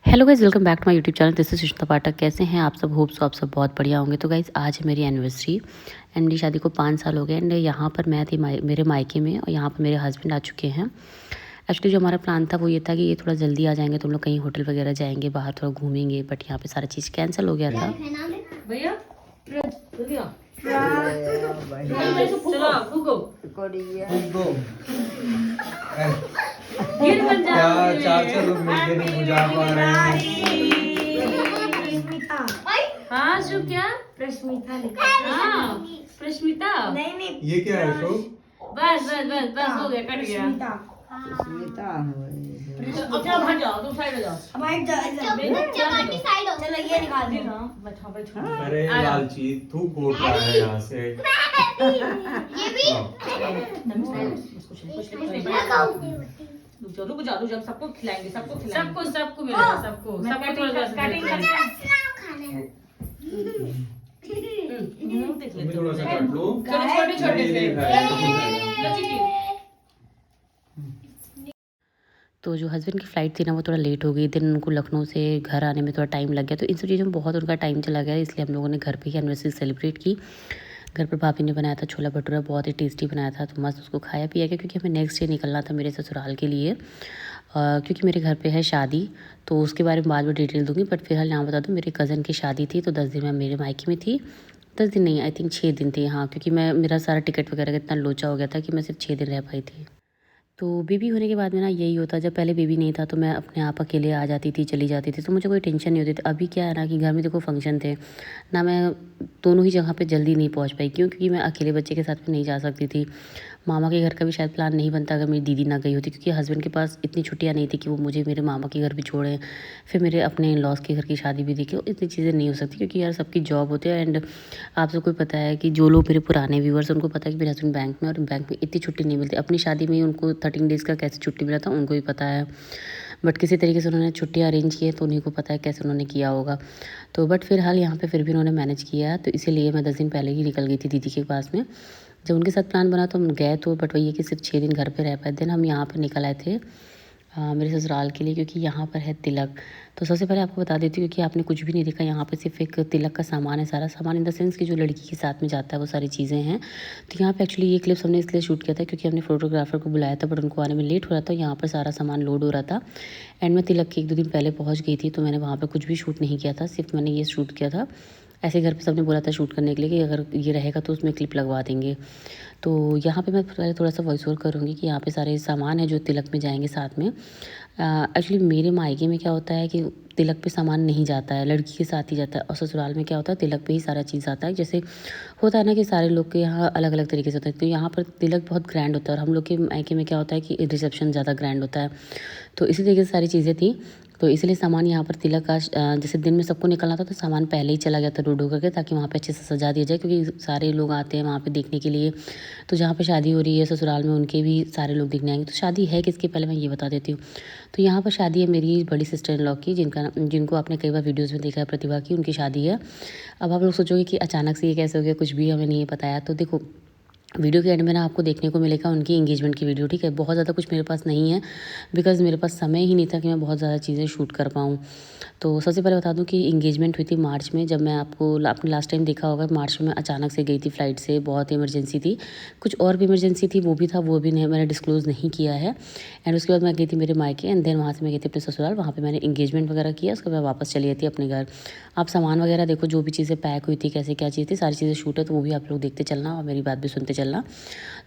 Hello guys, welcome back to my YouTube channel. This is Sushmita Pathak. कैसे हैं आप सब? होप सो आप सब बहुत बढ़िया होंगे। तो गाइज़, आज है मेरी एनिवर्सरी एंड मेरी शादी को 5 साल हो गए एंड यहाँ पर मैं थी मेरे मायके में और यहाँ पर मेरे हस्बैंड आ चुके हैं। एक्चुअली जो हमारा प्लान था वो ये था कि ये थोड़ा जल्दी आ जाएंगे तो हम लोग कहीं होटल वगैरह जाएंगे, बाहर थोड़ा घूमेंगे, बट यहाँ पे सारा चीज़ कैंसिल हो गया था। भैया क्या चार लोग मिलके नहीं बुझा पा रहे हैं। हाँ जो क्या प्रश्मिता हाँ प्रश्मिता नहीं ये क्या है शो? बस बस बस बस हो गया, कट गया। अब जाओ, भाग जाओ, तुम साइड हो जाओ। चलो ये निकाल दो। बैठो बैठो। अरे लालची तू कोट रहा है यहाँ से। ये भी रुक जाओ सबको खिलाएंगे, सबको मिलेगा, सबको थोड़ा देख ले। थोड़ा सा काट लो। चलो छोटे छोटे से तो जो हस्बैंड की फ़्लाइट थी ना वो थोड़ा लेट हो गई। देन उनको लखनऊ से घर आने में थोड़ा टाइम लग गया, तो इन सब चीज़ों में बहुत उनका टाइम चला गया। इसलिए हम लोगों ने घर पे ही एनिवर्सरी सेलिब्रेट की। घर पर भाभी ने बनाया था छोला भटूरा, बहुत ही टेस्टी बनाया था, तो मस्त उसको खाया पिया गया। क्योंकि हमें नेक्स्ट डे निकलना था मेरे ससुराल के लिए, क्योंकि मेरे घर पे है शादी। तो उसके बारे में बाद में डिटेल दूँगी, बट फिलहाल यहाँ बता दूँ मेरे कज़न की शादी थी, तो 10 दिन मैं मेरे मायके में थी। 10 दिन नहीं, आई थिंक 6 दिन थी, हाँ, क्योंकि मेरा सारा टिकट वगैरह का इतना लोचा हो गया था कि मैं सिर्फ 6 दिन रह पाई थी। तो बेबी होने के बाद में ना यही होता, जब पहले बेबी नहीं था तो मैं अपने आप अकेले आ जाती थी, चली जाती थी, तो मुझे कोई टेंशन नहीं होती थी। अभी क्या है ना कि घर में देखो फंक्शन थे ना, मैं दोनों ही जगह पे जल्दी नहीं पहुंच पाई। क्यों? क्योंकि मैं अकेले बच्चे के साथ में नहीं जा सकती थी। मामा के घर का भी शायद प्लान नहीं बनता अगर मेरी दीदी ना गई होती, क्योंकि हस्बैंड के पास इतनी छुट्टियाँ नहीं थी कि वो मुझे मेरे मामा के घर भी छोड़ें, फिर मेरे अपने इन लॉज के घर की शादी भी देखे। इतनी चीज़ें नहीं हो सकती, क्योंकि यार सबकी जॉब होती है। एंड आप सबको पता है कि जो लोग मेरे पुराने व्यूवर्स, उनको पता है कि मेरे हस्बैंड बैंक में, और बैंक में इतनी छुट्टी नहीं मिलती। अपनी शादी में ही उनको 13 डेज़ का कैसे छुट्टी मिला था उनको भी पता है, बट किसी तरीके से उन्होंने छुट्टियाँ अरेंज की है, तो उन्हीं को पता है कैसे उन्होंने किया होगा। तो बट फिलहाल यहाँ पे फिर भी उन्होंने मैनेज किया, तो इसीलिए मैं 10 दिन पहले ही निकल गई थी दीदी के पास में। जब उनके साथ प्लान बना तो हम गए, तो बट वही है कि सिर्फ 6 दिन घर पे रह पाए। देन हम यहाँ पर निकल आए थे मेरे ससुराल के लिए, क्योंकि यहाँ पर है तिलक। तो सबसे पहले आपको बता देती हूँ कि आपने कुछ भी नहीं देखा, यहाँ पे सिर्फ एक तिलक का सामान है। सारा सामान इन द सेंस कि जो लड़की के साथ में जाता है वो सारी चीज़ें हैं। तो यहाँ पे एक्चुअली ये क्लिप्स हमने इसलिए शूट किया था क्योंकि हमने फोटोग्राफर को बुलाया था, बट उनको आने में लेट हो रहा था। यहाँ पर सारा सामान लोड हो रहा था एंड मैं तिलक के 1-2 दिन पहले पहुँच गई थी, तो मैंने वहाँ पर कुछ भी शूट नहीं किया था, सिर्फ मैंने ये शूट किया था। ऐसे घर पे सबने बोला था शूट करने के लिए कि अगर ये रहेगा तो उसमें क्लिप लगवा देंगे। तो यहाँ पे मैं पहले थोड़ा सा वॉइस ओवर करूँगी कि यहाँ पे सारे सामान है जो तिलक में जाएंगे साथ में। एक्चुअली मेरे मायके में क्या होता है कि तिलक पे सामान नहीं जाता है, लड़की के साथ ही जाता है, और ससुराल में क्या होता है तिलक पे ही सारा चीज़ आता है। जैसे होता है ना कि सारे लोग के यहाँ अलग अलग तरीके से होता है, तो यहाँ पर तिलक बहुत ग्रैंड होता है, और हम लोग के मायके में क्या होता है कि रिसेप्शन ज़्यादा ग्रैंड होता है। तो इसी तरीके से सारी चीज़ें थी, तो इसलिए सामान यहाँ पर तिलक का जैसे दिन में सबको निकलना था, तो सामान पहले ही चला गया था ढो ढो करके, ताकि वहाँ पे अच्छे से सजा दिया जाए, क्योंकि सारे लोग आते हैं वहाँ पे देखने के लिए। तो जहाँ पे शादी हो रही है ससुराल में, उनके भी सारे लोग देखने आएंगे। तो शादी है किसकी, पहले मैं ये बता देती हूँ। तो यहाँ पर शादी है मेरी बड़ी सिस्टर इन लॉ की, जिनको आपने कई बार वीडियोज़ में देखा है, प्रतिभा की, उनकी शादी है। अब आप लोग सोचोगे कि अचानक से ये कैसे हो गया, कुछ भी हमें नहीं बताया। तो देखो, वीडियो के एंड में ना आपको देखने को मिलेगा उनकी एंगेजमेंट की वीडियो, ठीक है। बहुत ज़्यादा कुछ मेरे पास नहीं है, बिकॉज़ मेरे पास समय ही नहीं था कि मैं बहुत ज़्यादा चीज़ें शूट कर पाऊँ। तो सबसे पहले बता दूँ कि एंगेजमेंट हुई थी मार्च में, जब मैं आपने लास्ट टाइम देखा होगा, मार्च में मैं अचानक से गई थी फ़्लाइट से, बहुत इमरजेंसी थी। कुछ और भी इमरजेंसी थी, वो भी था, वो भी नहीं मैंने डिस्क्लोज़ नहीं किया है। एंड उसके बाद मैं गई थी मेरे मायके, एंड देन वहाँ से मैं गई थी अपने ससुराल, वहाँ पे मैंने एंगेजमेंट वगैरह किया। उसके बाद वापस चली गई थी अपने घर। आप सामान वगैरह देखो, जो भी चीज़ें पैक हुई थी, कैसे क्या चीज़ थी, सारी चीज़ें शूट है, तो वो भी आप लोग देखते चलना और मेरी बात भी सुनते चलना।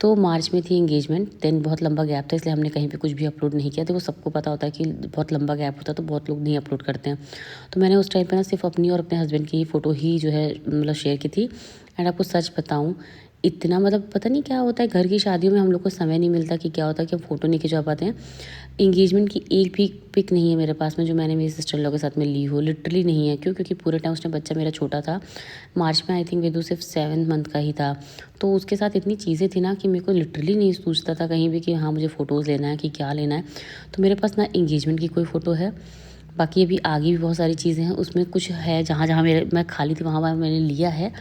तो मार्च में थी एंगेजमेंट, देन बहुत लंबा गैप था, इसलिए हमने कहीं पे कुछ भी अपलोड नहीं किया। देखो सबको पता होता है कि बहुत लंबा गैप होता है तो बहुत लोग नहीं अपलोड करते हैं। तो मैंने उस टाइम पे ना सिर्फ अपनी और अपने हस्बैंड की फ़ोटो ही जो है मतलब शेयर की थी। एंड आपको सच बताऊँ, इतना मतलब पता नहीं क्या होता है, घर की शादियों में हम लोग को समय नहीं मिलता कि क्या होता है कि हम फ़ोटो नहीं खिंचवा पाते हैं। एंगेजमेंट की एक भी पिक नहीं है मेरे पास में जो मैंने मेरी सिस्टर लोग के साथ में ली हो, लिटरली नहीं है। क्यों? क्योंकि पूरे टाइम उसने बच्चा मेरा छोटा था। मार्च में आई थिंक वेदू सिर्फ 7 मंथ का ही था, तो उसके साथ इतनी चीज़ें थी ना कि मेरे को लिटरली नहीं सूझता था कहीं भी कि हाँ मुझे फ़ोटोज़ लेना है कि क्या लेना है। तो मेरे पास ना एंगेजमेंट की कोई फ़ोटो है, बाकी अभी आगे भी बहुत सारी चीज़ें हैं, उसमें कुछ है जहाँ जहाँ मैं खाली थी वहाँ वहाँ मैंने लिया है,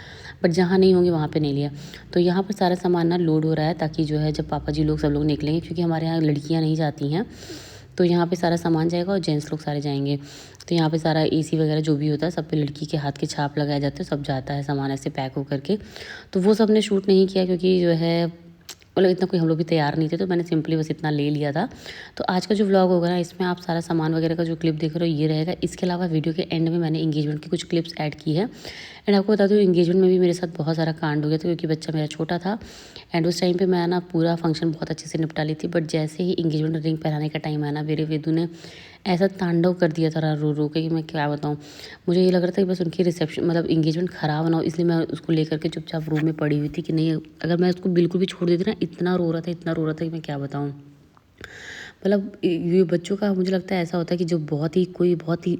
बट जहाँ नहीं होंगे वहाँ पे नहीं लिया। तो यहाँ पर सारा सामान ना लोड हो रहा है, ताकि जो है जब पापा जी लोग सब लोग निकलेंगे, क्योंकि हमारे यहाँ लड़कियाँ नहीं जाती हैं, तो यहाँ पे सारा सामान जाएगा और जेंट्स लोग सारे जाएंगे। तो यहाँ पे सारा एसी वगैरह जो भी होता है सब पे लड़की के हाथ के छाप लगाए जाते हैं, सब जाता है सामान ऐसे पैक हो करके। तो वो सब ने शूट नहीं किया क्योंकि जो है मतलब इतना कोई हम लोग भी तैयार नहीं थे, तो मैंने सिंपली बस इतना ले लिया था। तो आज का जो व्लॉग होगा ना, इसमें आप सारा सामान वगैरह का जो क्लिप देख रहे हो ये रहेगा। इसके अलावा वीडियो के एंड में मैंने एंगेजमेंट की कुछ क्लिप्स ऐड की है। एंड आपको बता दूँ एंगेजमेंट में भी मेरे साथ बहुत सारा कांड हो गया था क्योंकि बच्चा मेरा छोटा था। एंड उस टाइम पे मैं ना पूरा फंक्शन बहुत अच्छे से निपटा ली थी, बट जैसे ही एंगेजमेंट रिंग पहनाने का टाइम आया ना, मेरे वेदू ने ऐसा तांडव कर दिया था रो रो के कि मैं क्या बताऊँ। मुझे ये लग रहा था कि बस उनकी रिसेप्शन मतलब एंगेजमेंट ख़राब ना हो, इसलिए मैं उसको लेकर के चुपचाप रूम में पड़ी हुई थी कि नहीं, अगर मैं उसको बिल्कुल भी छोड़ देती ना, इतना रो रहा था कि मैं क्या बताऊँ। मतलब ये बच्चों का मुझे लगता है ऐसा होता है कि जो बहुत ही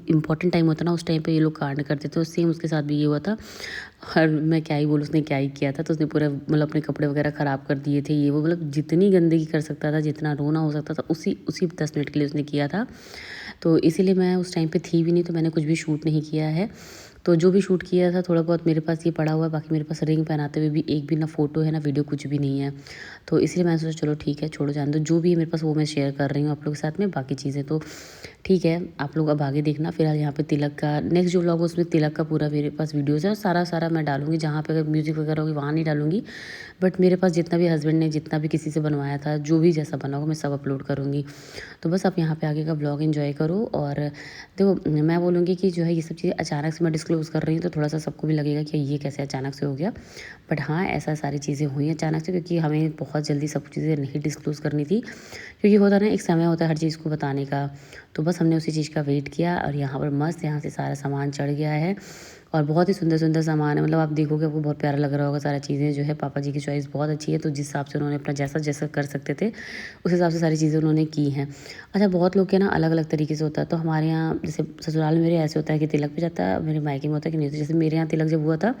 इंपॉर्टेंट टाइम होता है ना, उस टाइम पे ये लोग कांड करते थे। सेम उसके साथ भी ये हुआ था। और मैं क्या ही बोलूँ, उसने क्या ही किया था। तो उसने पूरा मतलब अपने कपड़े वगैरह ख़राब कर दिए थे, ये वो मतलब जितनी गंदगी कर सकता था, जितना रोना हो सकता था, उसी 10 मिनट के लिए उसने किया था। तो इसीलिए मैं उस टाइम पे थी भी नहीं, तो मैंने कुछ भी शूट नहीं किया है। तो जो भी शूट किया था थोड़ा बहुत मेरे पास ये पड़ा हुआ है, बाकी मेरे पास रिंग पहनाते हुए भी एक भी ना फ़ोटो है ना वीडियो, कुछ भी नहीं है। तो इसलिए मैंने सोचा चलो ठीक है, छोड़ो जान दो, जो भी है मेरे पास वो मैं शेयर कर रही हूँ आप लोगों के साथ में। बाकी चीज़ें तो ठीक है, आप लोग अब आगे देखना। फिलहाल यहाँ पे तिलक का नेक्स्ट जो व्लॉग उसमें तिलक का पूरा मेरे पास वीडियोज़ है, और सारा मैं डालूँगी। जहाँ पे अगर म्यूज़िक वगैरह होगी वहाँ नहीं डालूँगी, बट मेरे पास जितना भी हस्बैंड ने जितना भी किसी से बनवाया था, जो भी जैसा बना होगा मैं सब अपलोड करूँगी। तो बस आप यहाँ पे आगे का व्लॉग एंजॉय करो। और देखो मैं बोलूँगी कि जो है ये सब चीज़ें अचानक से मैं डिस्क्लोज़ कर रही हूँ, तो थोड़ा सा सबको भी लगेगा कि ये कैसे अचानक से हो गया। बट हाँ, ऐसा सारी चीज़ें हुई अचानक से, क्योंकि हमें बहुत जल्दी सब चीज़ें नहीं डिस्क्लोज़ करनी थी, क्योंकि होता है ना एक समय होता है हर चीज़ को बताने का। तो बस हमने उसी चीज़ का वेट किया, और यहाँ पर मस्त यहाँ से सारा सामान चढ़ गया है, और बहुत ही सुंदर सुंदर सामान है। मतलब आप देखोगे आपको बहुत प्यारा लग रहा होगा। सारा चीज़ें जो है पापा जी की चॉइस बहुत अच्छी है, तो जिस हिसाब से उन्होंने अपना जैसा कर सकते थे उस हिसाब से सारी चीज़ें उन्होंने की हैं। अच्छा, बहुत लोग के ना अलग अलग तरीके से होता है। तो हमारे यहाँ जैसे ससुराल में मेरे ऐसे होता है कि तिलक पे जाता है, मेरे मायके में होता है कि नहीं। तो जैसे मेरे यहाँ तिलक जब हुआ था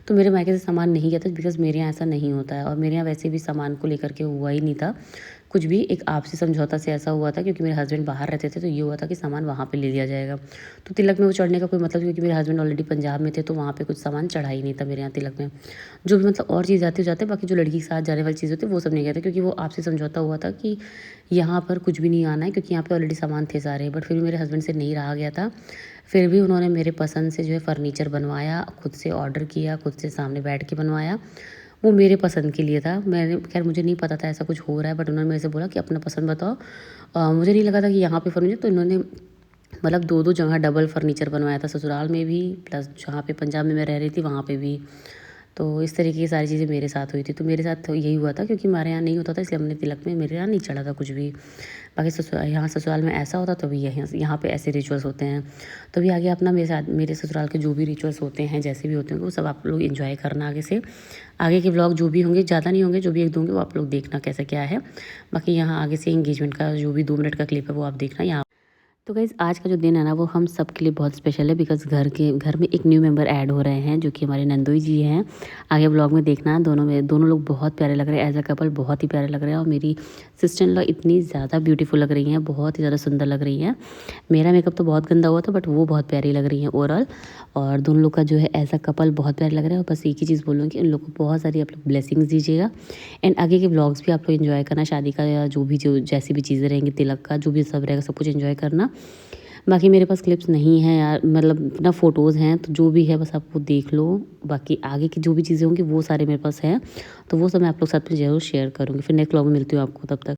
तो मेरे मायके से सामान नहीं गया था, बिकॉज़ मेरे यहाँ ऐसा नहीं होता है, और मेरे यहाँ वैसे भी सामान को लेकर के हुआ ही नहीं था कुछ भी। एक आपसी समझौता से ऐसा हुआ था, क्योंकि मेरे हस्बैंड बाहर रहते थे, तो ये हुआ था कि सामान वहाँ पे ले लिया जाएगा। तो तिलक में वो चढ़ने का कोई मतलब, क्योंकि मेरे हस्बैंड ऑलरेडी पंजाब में थे, तो वहाँ पे कुछ सामान चढ़ा ही नहीं था मेरे यहाँ तिलक में। जो भी मतलब और चीज़ आती हो जाते, बाकी जो लड़की के साथ जाने वाली चीज़ होती है वो सब नहीं गया था, क्योंकि वो आपसी समझौता हुआ था कि यहाँ पर कुछ भी नहीं आना है, क्योंकि यहाँ पर ऑलरेडी सामान थे सारे। बट फिर भी मेरे हस्बैंड से नहीं रहा गया था। फिर भी उन्होंने मेरे पसंद से जो है फ़र्नीचर बनवाया, खुद से ऑर्डर किया, खुद से सामने बैठ के बनवाया। वो मेरे पसंद के लिए था। मैंने खैर मुझे नहीं पता था ऐसा कुछ हो रहा है, बट उन्होंने मेरे से बोला कि अपना पसंद बताओ। मुझे नहीं लगा था कि यहाँ पे फर्नीचर, तो इन्होंने मतलब 2-2 जगह डबल फर्नीचर बनवाया था, ससुराल में भी प्लस जहाँ पे पंजाब में मैं रह रही थी वहाँ पे भी। तो इस तरीके की सारी चीज़ें मेरे साथ हुई थी। तो मेरे साथ तो यही हुआ था, क्योंकि हमारे यहाँ नहीं होता था, इसलिए हमने तिलक में मेरे यहाँ नहीं चढ़ा था कुछ भी। बाकी यहाँ ससुराल में ऐसा होता, तो भी यहाँ पे ऐसे रिचुअल्स होते हैं। तो भी आगे अपना मेरे ससुराल के जो भी रिचुअल्स होते हैं, जैसे भी होते हैं, वो सब आप लोग एंजॉय करना आगे से। आगे के व्लॉग जो भी होंगे, ज़्यादा नहीं होंगे, जो भी एक दूँगी वो आप लोग देखना कैसा क्या है। बाकी यहाँ आगे से एंगेजमेंट का जो भी 2 मिनट का क्लिप है वो आप देखना यहाँ। तो गाइज़ आज का जो दिन है ना, वो हम सब के लिए बहुत स्पेशल है, बिकॉज़ घर में एक न्यू मेंबर ऐड हो रहे हैं, जो कि हमारे नंदोई जी हैं। आगे व्लॉग में देखना, दोनों लोग बहुत प्यारे लग रहे हैं, एज अ कपल बहुत ही प्यारे लग रहे हैं। और मेरी सिस्टर इन लॉ इतनी ज़्यादा ब्यूटीफुल लग रही हैं, बहुत ही ज़्यादा सुंदर लग रही हैं। मेरा मेकअप तो बहुत गंदा हुआ था, बट वो बहुत प्यारी लग रही हैं ओवरऑल। और दोनों लोग का जो है एज अ कपल बहुत प्यारे लग रहा है। और बस एक ही चीज़ बोलूँगी, उन लोग को बहुत सारी आप लोग ब्लेसिंग्स दीजिएगा। एंड आगे के व्लॉग्स भी आप लोग एंजॉय करना, शादी का या जो जैसी भी चीज़ें रहेंगी, तिलक का जो भी सब रहेगा, सब कुछ एंजॉय करना। बाकी मेरे पास क्लिप्स नहीं है यार, मतलब ना फ़ोटोज़ हैं, तो जो भी है बस आप वो देख लो। बाकी आगे की जो भी चीज़ें होंगी वो सारे मेरे पास हैं, तो वो सब मैं आप लोग साथ में ज़रूर शेयर करूँगी। फिर नेक्स्ट व्लॉग में मिलती हूँ आपको, तब तक।